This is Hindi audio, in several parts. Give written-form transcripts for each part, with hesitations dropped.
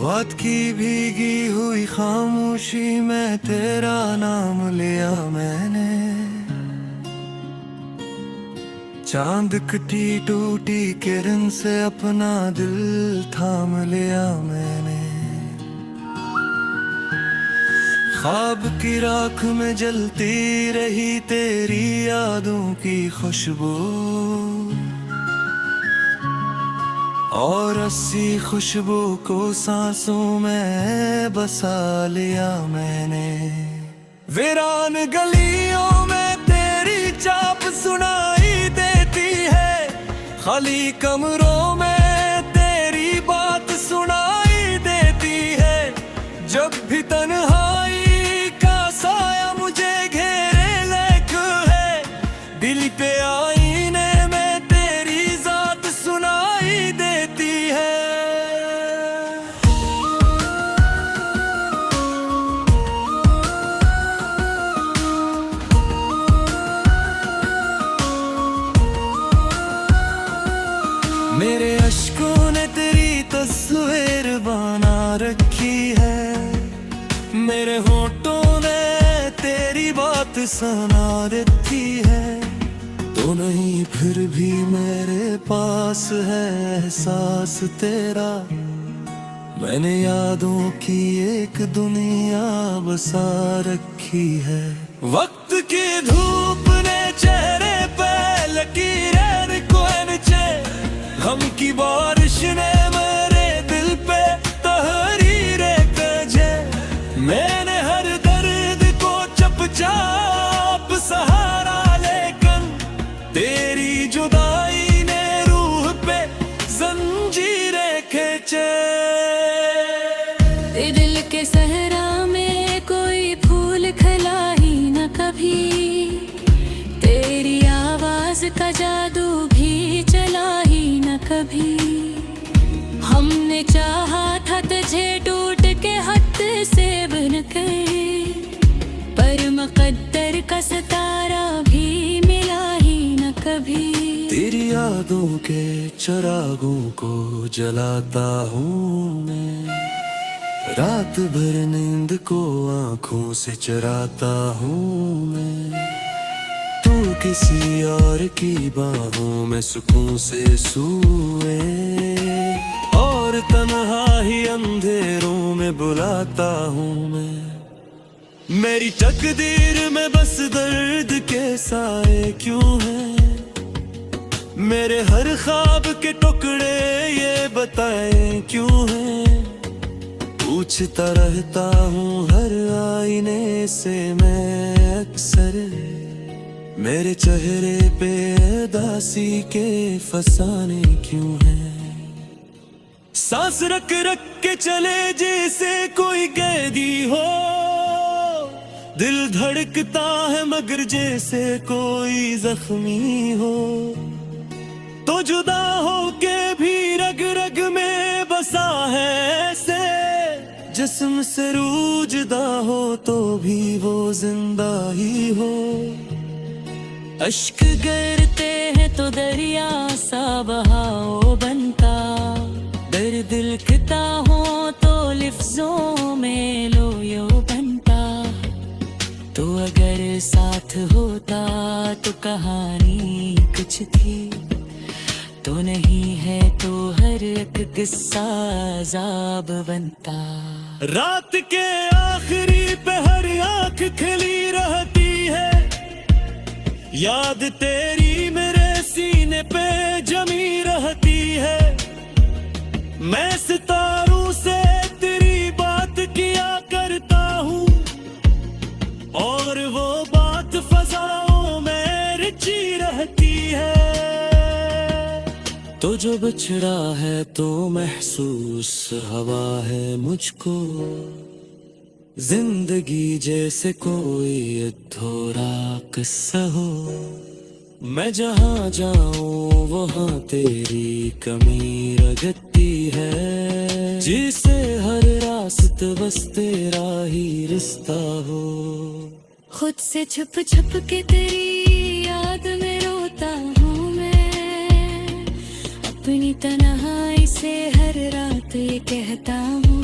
रात की भीगी हुई खामोशी में तेरा नाम लिया मैंने। चांद की टूटी किरण से अपना दिल थाम लिया मैंने। ख्वाब की राख में जलती रही तेरी यादों की खुशबू, और अस्सी खुशबू को सांसों में बसा लिया मैंने। वीरान गलियों में तेरी चाप सुनाई देती है, खाली कमरों में तेरी बात सुनाई देती है। जब भी तन्हाई का साया मुझे घेरे लेके है, दिल पे आईने में तेरी जात सुनाई देती है। मेरे अश्कों ने तेरी तस्वीर बना रखी है, मेरे होठों ने तेरी बात सुना देती है। तो नहीं फिर भी मेरे पास है एहसास तेरा, मैंने यादों की एक दुनिया बसा रखी है। वक्त की धूप ने चेहरे पे लकीरें कोयनचे, गम की बारिश ने मेरे दिल पे तहरीरें कजे। मैंने हर दर्द को चुपचाप सहारा, लेकिन तेरी जुदाई ने रूह पे जंजीरें खींचे। दिल के सहरा में कोई फूल खिला ही न कभी, तेरी आवाज का जादू भी चला ही न कभी। हमने चाहा था तुझे टूट के हाथ से बन गए, पर मुकद्दर का सितारा भी मिला ही न कभी। तेरी यादों के चिरागों को जलाता हूँ मैं, रात भर नींद को आँखों से चराता हूँ मैं। तू किसी और की बाहों में सुकून से सोए, और तन्हा ही अंधेरों में बुलाता हूँ मैं। मेरी तकदीर में बस दर्द के साए क्यों हैं, मेरे हर ख्वाब के टुकड़े ये बताए क्यों हैं। पूछता रहता हूँ हर आईने से मैं अक्सर, मेरे चेहरे पे उदासी के फसाने क्यों हैं। सांस रख रख के चले जैसे कोई कैदी हो, दिल धड़कता है मगर जैसे कोई जख्मी हो। तो जुदा हो के भी रग रग में बसा है ऐसे, जिस्म से रूह जुदा हो तो भी वो जिंदा ही हो। अश्क गिरते हैं तो दरिया सा बहाओ बनता, दर्द लिखता हो तो लिफ्जों में लोयो बनता। तो अगर साथ होता तो कहानी कुछ थी, तो नहीं है तो हर एक किस्सा अज़ाब बनता। रात के आखिरी पे हर आँख खिली रहती है, याद तेरी मेरे सीने पे जमी रहती है। मैं सितारों से तेरी बात किया करता हूँ, और वो बात फजाओं में रची रहती है। तो जो बिछड़ा है तो महसूस हवा है मुझको, जिंदगी जैसे कोई अधूरा किस्सा हो। मैं जहाँ जाऊँ वहाँ तेरी कमी रगती है, जिसे हर रास्त बस तेरा ही रिश्ता हो। खुद से छुप छुप के तेरी याद में रोता हूँ मैं, अपनी तन्हाई से हर रात ये कहता हूँ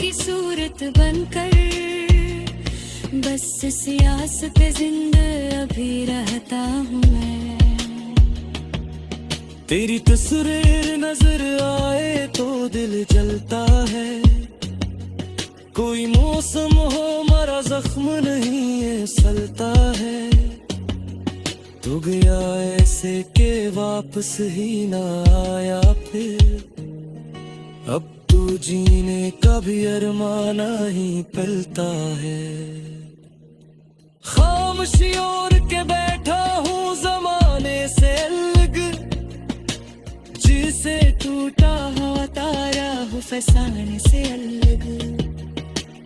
तेरी सूरत बनकर, बस इस आस पे जिंदा अभी रहता हूँ मैं। तेरी तस्वीर नजर आए तो दिल जलता है, कोई मौसम हो मरा जख्म नहीं ये सलता है। तू गया ऐसे के वापस ही ना आया फिर, अब तू जीने का भी अरमाना ही पलता है। खामोशी ओढ़ के बैठा हूँ जमाने से अलग, जिसे टूटा हुआ तारा हो फसाने से अलग।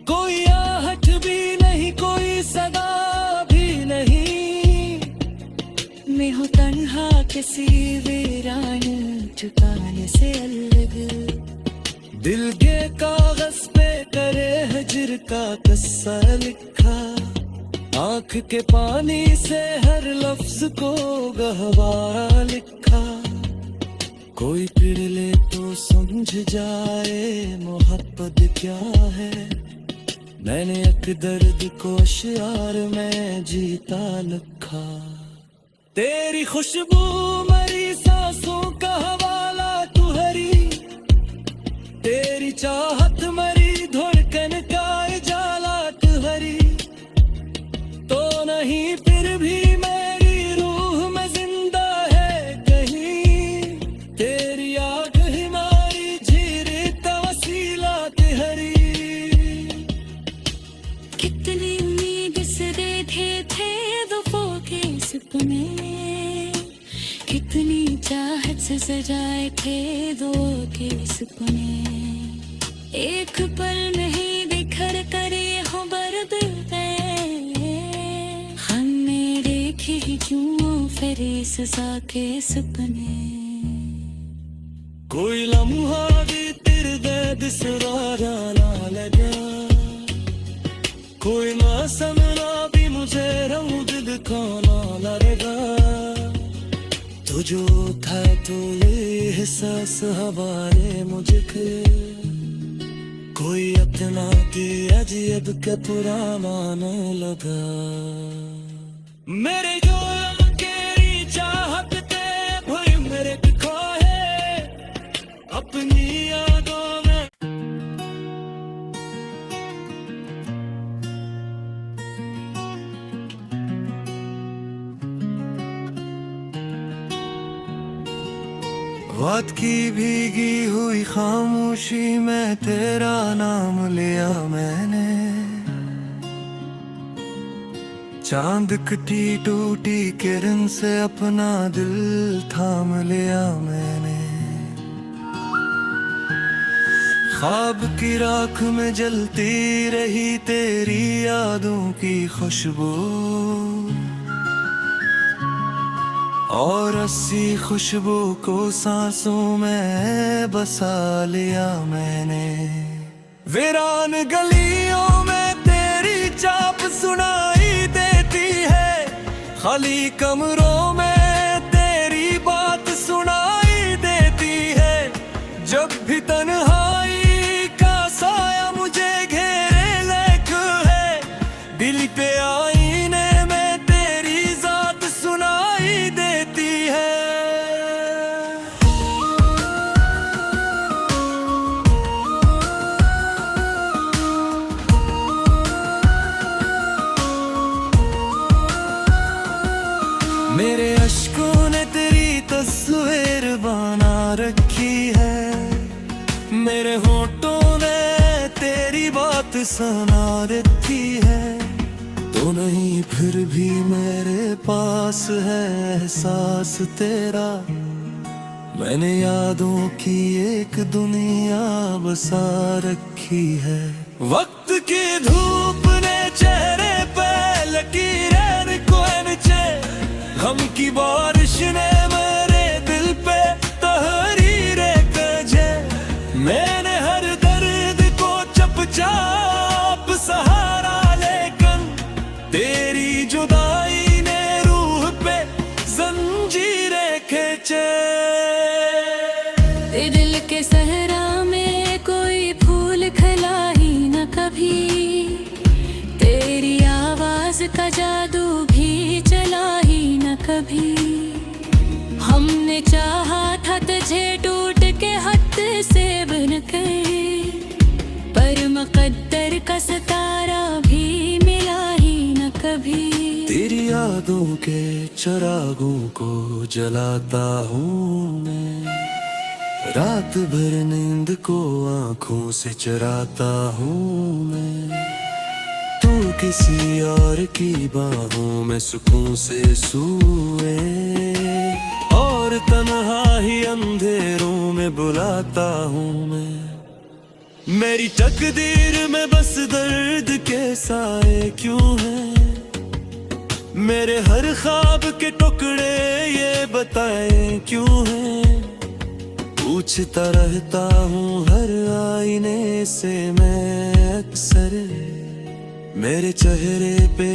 कोई आहट भी नहीं, कोई सदा भी नहीं, मैं हूँ तन्हा किसी वीरान ठिकाने से अलग। दिल के कागज पे करे हिज्र का किस्सा लिखा, आंख के पानी से हर लफ्ज को गहवारा लिखा। कोई पढ़ ले तो समझ जाए मोहब्बत क्या है, मैंने एक दर्द को अशआर में जीता लिखा। तेरी खुशबू मरी सांसों का हवाला तू हरी, तेरी चाहत मरी धड़कन का इजाला तू हरी। तो नहीं फिर भी मेरी रूह में जिंदा है कहीं, तेरी आग हमारी झीरी तवसीला हरी। कितनी उम्मीद से देखे थे वफा के सपने, कितनी चाहत से सजाए थे दो के सपने। एक पल नहीं बिखर करे हो बर्द पे, हमने देखे ही क्यों फिर सजा के सपने। कोई लम्हा भी तेरे दर्द से ना लगा, कोई मौसम ना भी मुझे रंग दिखाना लगेगा। तो जो था तो ये एहसास हवाले मुझे, कोई अपना के अजीब के पुराना न लगा। मेरे जो तेरी चाहत ते भाई मेरे दिखा है अपनी यादों में। रात की भीगी हुई खामोशी में तेरा नाम लिया मैंने, चांद की टूटी किरण से अपना दिल थाम लिया मैंने। ख्वाब की राख में जलती रही तेरी यादों की खुशबू, और अस्सी खुशबू को सांसों में बसा लिया मैंने। वीरान गलियों में तेरी चाप सुनाई देती है, खाली कमरों में तेरी बात सुनाई देती है। जब भी तन्हाई का साया मुझे घेरे लेके है, दिल पे आईने में तेरी जात सुनाई देती है। मेरे अश्कों ने तेरी तस्वीर बना रखी है, मेरे होठों ने तेरी बात सुना देती है। तो नहीं फिर भी मेरे पास है एहसास तेरा, मैंने यादों की एक दुनिया बसा रखी है। वक्त की धूप ने चेहरे पे लकीरें कोयनचे, गम की बारिश ने मेरे दिल पे तहरीरें कजे। मैंने हर दर्द को चुपचाप सहारा, लेकिन तेरी जुदाई ने रूह पे जंजीरें खींचे। दिल के सहरा में कोई फूल खिला ही रातों के चिरागों को जलाता हूँ मैं, रात भर नींद को आंखों से चराता हूँ मैं। तू किसी और की बाहों में सुकून से सोए और तन्हा ही अंधेरों में बुलाता हूँ मैं। मेरी तकदीर में बस दर्द के साए क्यों हैं, मेरे हर ख्वाब के टुकड़े ये बताएं क्यों हैं। पूछता रहता हूँ हर आईने से मैं अक्सर, मेरे चेहरे पे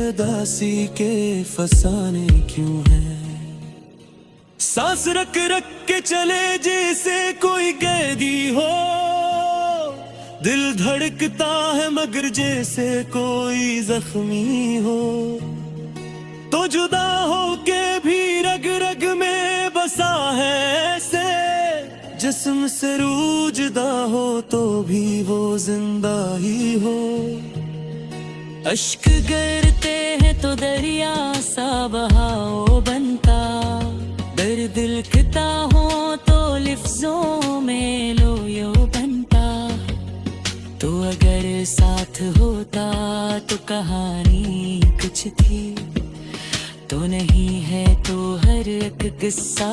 उदासी के फसाने क्यों हैं। सांस रख रख के चले जैसे कोई कैदी हो, दिल धड़कता है मगर जैसे कोई जख्मी हो। तो जुदा हो के भी रग रग में बसा है ऐसे, जिस्म से रूह जुदा हो तो भी वो जिंदा ही हो। अश्क गिरते हैं तो दरिया सा बहाओ बनता, दर्द लिखता हो तो लफ्जों में लोयो बनता। तो अगर साथ होता तो कहानी कुछ थी, तो नहीं है तो हर एक किस्सा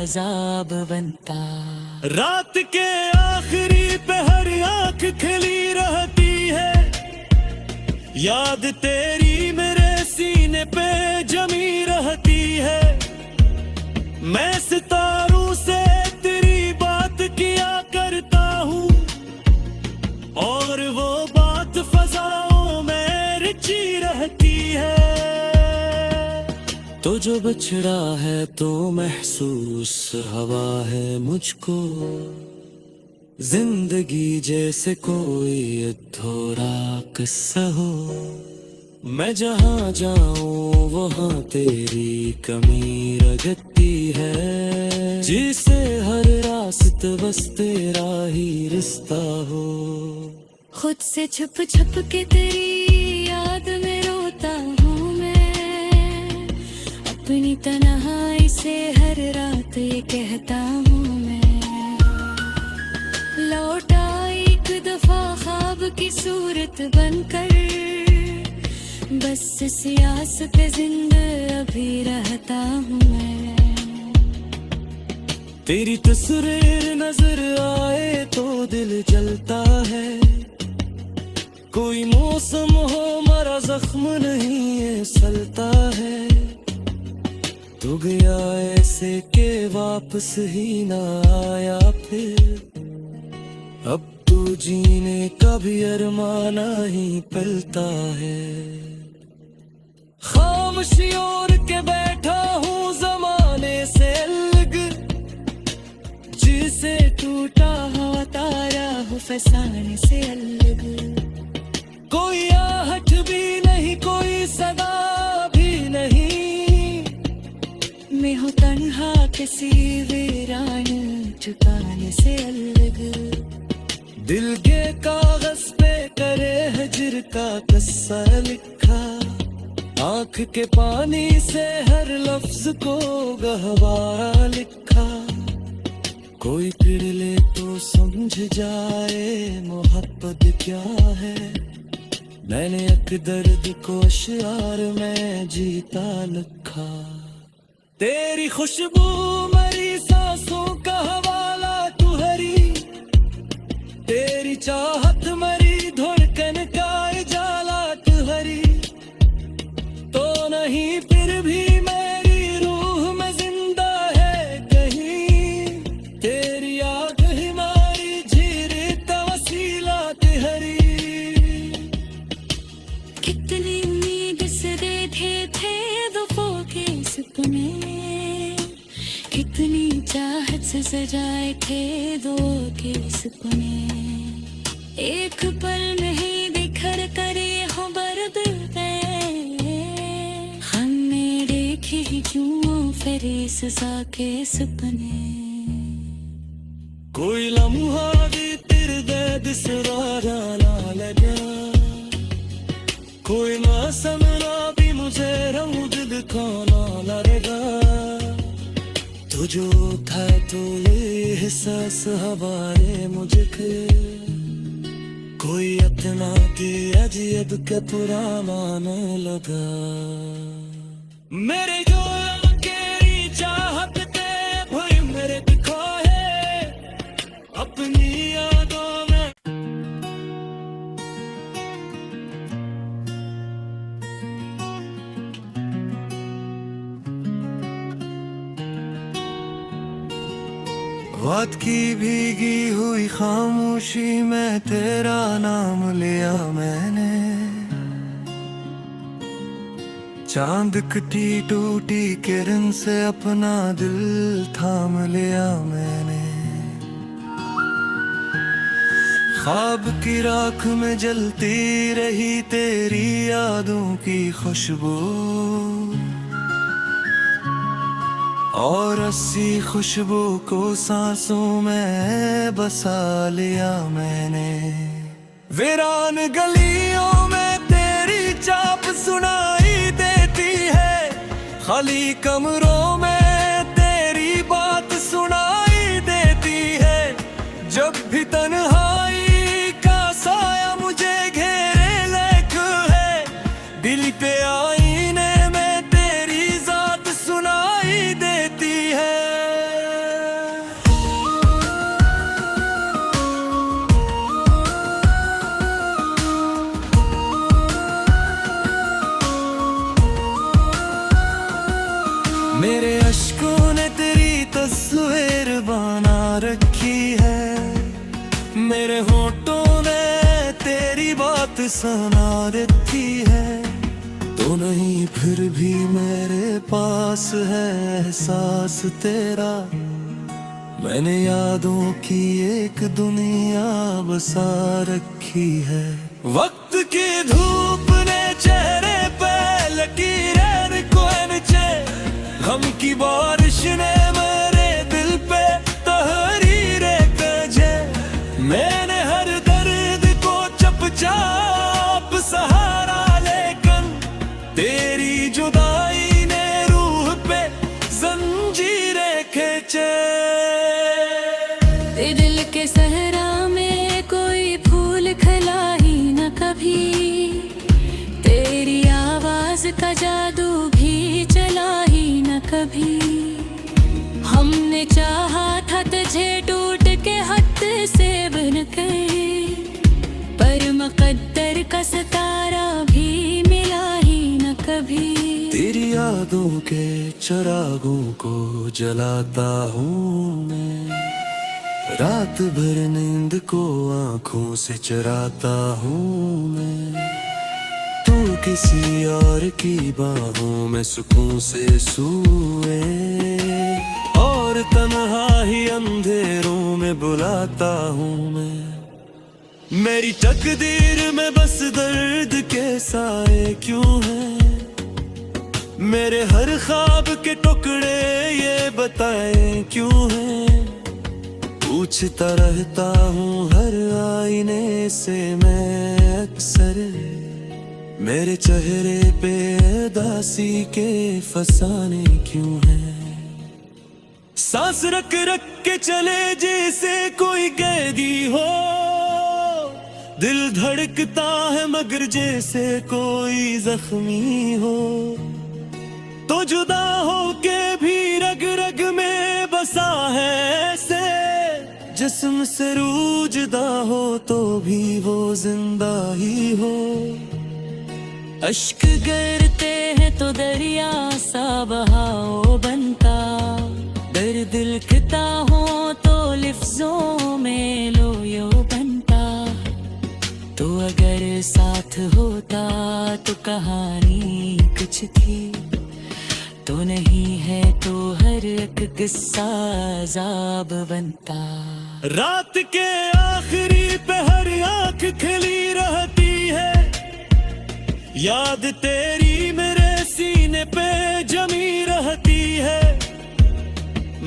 अज़ाब बनता। रात के आखिरी पहर आँख खिली रहती है, याद तेरी मेरे सीने पे जमी रहती है। मैं सितारों से तेरी बात किया करता हूँ, और वो बात फजाओं में रिची रहती है। तो जो बिछड़ा है तो महसूस हवा है मुझको, जिंदगी जैसे कोई अधूरा किस्सा हो। मैं जहाँ जाऊँ वहाँ तेरी कमी रगती है, जिसे हर रास्त बस तेरा ही रिश्ता हो। खुद से छुप छुप के तेरी याद में रोता हूँ मैं, अपनी तन्हाई से हर रात ये कहता हूँ मैं। लौटा एक दफा ख्वाब की सूरत बनकर, बस सियास पे जिंदा अभी रहता हूँ मैं। तेरी तस्वीर नजर आए तो दिल जलता है, कोई मौसम हो मरा जख्म नहीं ये सलता है। तू गया ऐसे के वापस ही ना आया फिर, अब तू जीने का भी अरमाना ही पलता है। खामोशी ओढ़ के बैठा हूँ जमाने से अलग, जिसे टूटा हुआ तारा हो फसाने से अलग। कोई आहट भी नहीं कोई सदा भी नहीं, मैं हूँ तन्हा किसी वीरान ठिकाने से अलग। दिल के कागज पे करे हिज्र का किस्सा लिखा, आँख के पानी से हर लफ्ज को गहवारा लिखा। कोई पढ़ ले तो समझ जाए मोहब्बत क्या है, मैंने एक दर्द को अशआर में जीता लिखा। तेरी खुशबू मरी सांसों का हवाला तू हरी, तेरी चाहत मरी धड़कन का इजाला तू हरी। तो नहीं फिर भी मेरी रूह में जिंदा है कहीं, तेरी याद हमारी झीरी तवसीला हरी। कितनी उम्मीद से देखे थे वफा के सपने, कितनी चाहत से सजाए थे दो के सपने। एक पल में ही बिखर करे हो बर्द पे, हमने देखे ही क्यों फिर इस सा के सपने। कोई लम्हा भी तेरे दर्द से ना लगा, कोई मौसम ना भी मुझे रंग दिखा एहसास हवारे मुझे कोई इतना कि अजीब के पुराना न लगा मेरे जो तेरी चाहत ते भाई मेरे दिखो है अपनी यादों में रात की भीगी हुई खामोशी में तेरा नाम लिया मैंने चांद की टूटी किरण से अपना दिल थाम लिया मैंने ख्वाब की राख में जलती रही तेरी यादों की खुशबू और अस्सी खुशबू को सांसों में बसा लिया मैंने वीरान गलियों में तेरी चाप सुनाई देती है खाली कमरों में तेरी बात सुनाई देती है जब भी तन्हाई का साया मुझे घेरे लायक है दिल पे आईने में तेरी जात सुनाई देती है मेरे अश्कों ने तेरी तस्वीर बना रखी है मेरे होठों ने तेरी बात सुना देती है तो नहीं फिर भी मेरे पास है एहसास तेरा मैंने यादों की एक दुनिया बसा रखी है वक्त की धूप ने चेहरे पे लकीरें कोयनचे गम की बारिश ने मेरे दिल पे तहरीरें कजे मैंने हर दर्द को चुपचाप सहारा लेकिन तेरी जुदाई ने रूह पे जंजीरें खींचे दिल के सहरा में कोई फूल खिला ही न कभी तेरी आवाज का जादू भी चला ही न कभी हमने चाहा था तुझे टूट के हाथ से बन गए पर मुकद्दर का सितारा भी मिला ही न कभी तेरी यादों के चिरागों को जलाता हूँ मैं रात भर नींद को आंखों से चराता हूँ मैं तू किसी और की बाहों में सुकून से सोए और तन्हा ही अंधेरों में बुलाता हूँ मैं मेरी तकदीर में बस दर्द के साए क्यों हैं मेरे हर ख्वाब के टुकड़े ये बताए क्यों हैं पूछता रहता हूँ हर आईने से मैं अक्सर मेरे चेहरे पे उदासी के फसाने क्यों हैं सांस रख रख के चले जैसे कोई कैदी हो दिल धड़कता है मगर जैसे कोई जख्मी हो तो जुदा हो के भी रग रग में बसा है ऐसे जिस्म से रूह जुदा हो तो भी वो जिंदा ही हो अश्क गिरते हैं तो दरिया सा बहाओ बनता दर्द लिखता हो तो लिफ्जों में लोयो बनता तो अगर साथ होता तो कहानी कुछ थी तो नहीं है तो हर एक किस्सा अजाब बनता रात के आखिरी पे हर आंख खिली रहती है याद तेरी मेरे सीने पे जमी रहती है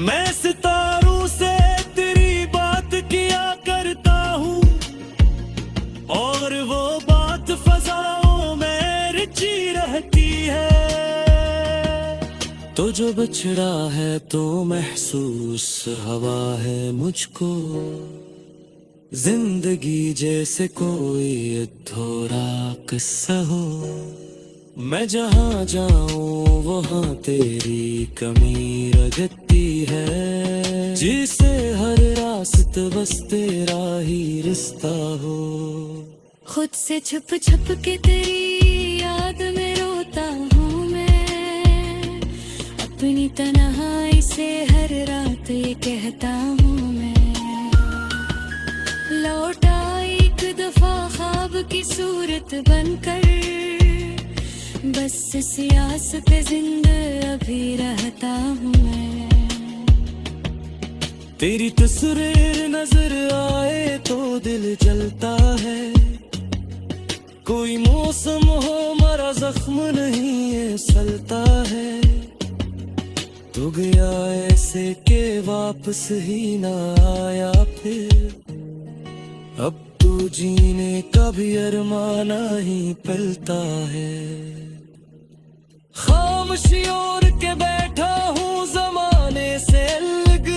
मैं सितारों से तेरी बात किया करता हूँ और वो बात फजाओं में रची रहती है तो जो बिछड़ा है तो महसूस हवा है मुझको। जिंदगी जैसे कोई अधूरा किस्सा हो। मैं जहाँ जाऊँ वहाँ तेरी कमी रगती है। जिसे हर रास्त बस तेरा ही रिश्ता हो। खुद से छुप छुप के तेरी याद में रोता हूँ मैं। अपनी तन्हाई से हर रात ये कहता हूँ मैं। लौटा एक दफा ख्वाब की सूरत बनकर। बस सियास पे जिंदा अभी रहता हूँ मैं। तेरी तस्वीर नजर आए तो दिल जलता है। कोई मौसम हो मरा जख्म नहीं ये सलता है। तू गया ऐसे के वापस ही ना आया फिर। अब तू जीने का भी अरमाना ही पलता है। खामोशी ओढ़ के बैठा हूँ जमाने से अलग।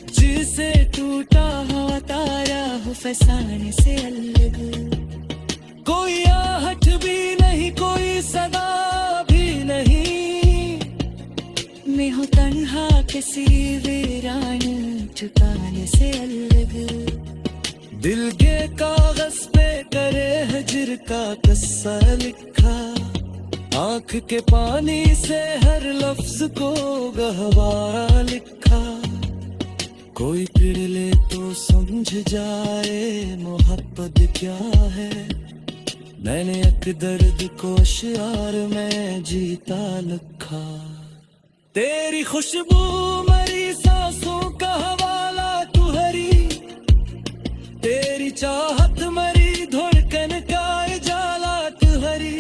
जिसे टूटा हुआ तारा हो फसाने से अलग। कोई आहट भी नहीं कोई सदा भी नहीं। मैं हूँ तन्हा किसी वीरान ठिकाने से अलग। दिल के कागज पे करे हिजर का किस्सा लिखा। आंख के पानी से हर लफ्ज को गहवारा लिखा। कोई पढ़ ले तो समझ जाए मोहब्बत क्या है। मैंने एक दर्द को अशआर में जीता लिखा। तेरी खुशबू मरी सांसों का हवाला तू हरी। तेरी चाहत मरी धड़कन का उजाला तू हरी।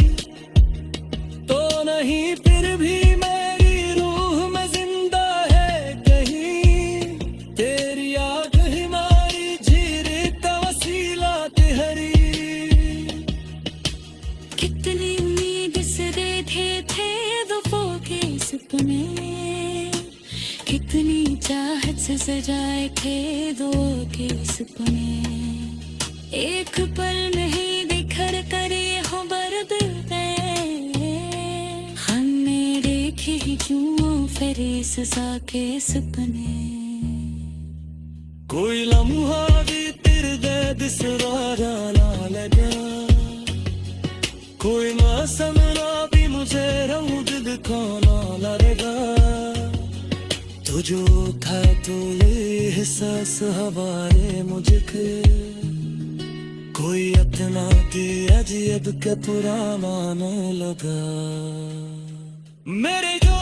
तो नहीं फिर भी मेरी रूह में जिंदा है कहीं। तेरी आग हमारी झीरी तवसीला हरी। कितनी उम्मीद से देखे थे वफा के सपने। कितनी चाहत से सजाए थे दो के सपने। एक पल में ही बिखर करे हो बर्द गए। हमने देखे ही क्यों फिर सजा के सपने। कोई लम्हा भी तेरे दर्द से ना लगा। कोई मौसम ना भी मुझे रंग दिखाना लगेगा। तो जो था तो ये एहसास हवारे मुझे। कोई अपना अजीब के पुराना न लगा। मेरे जो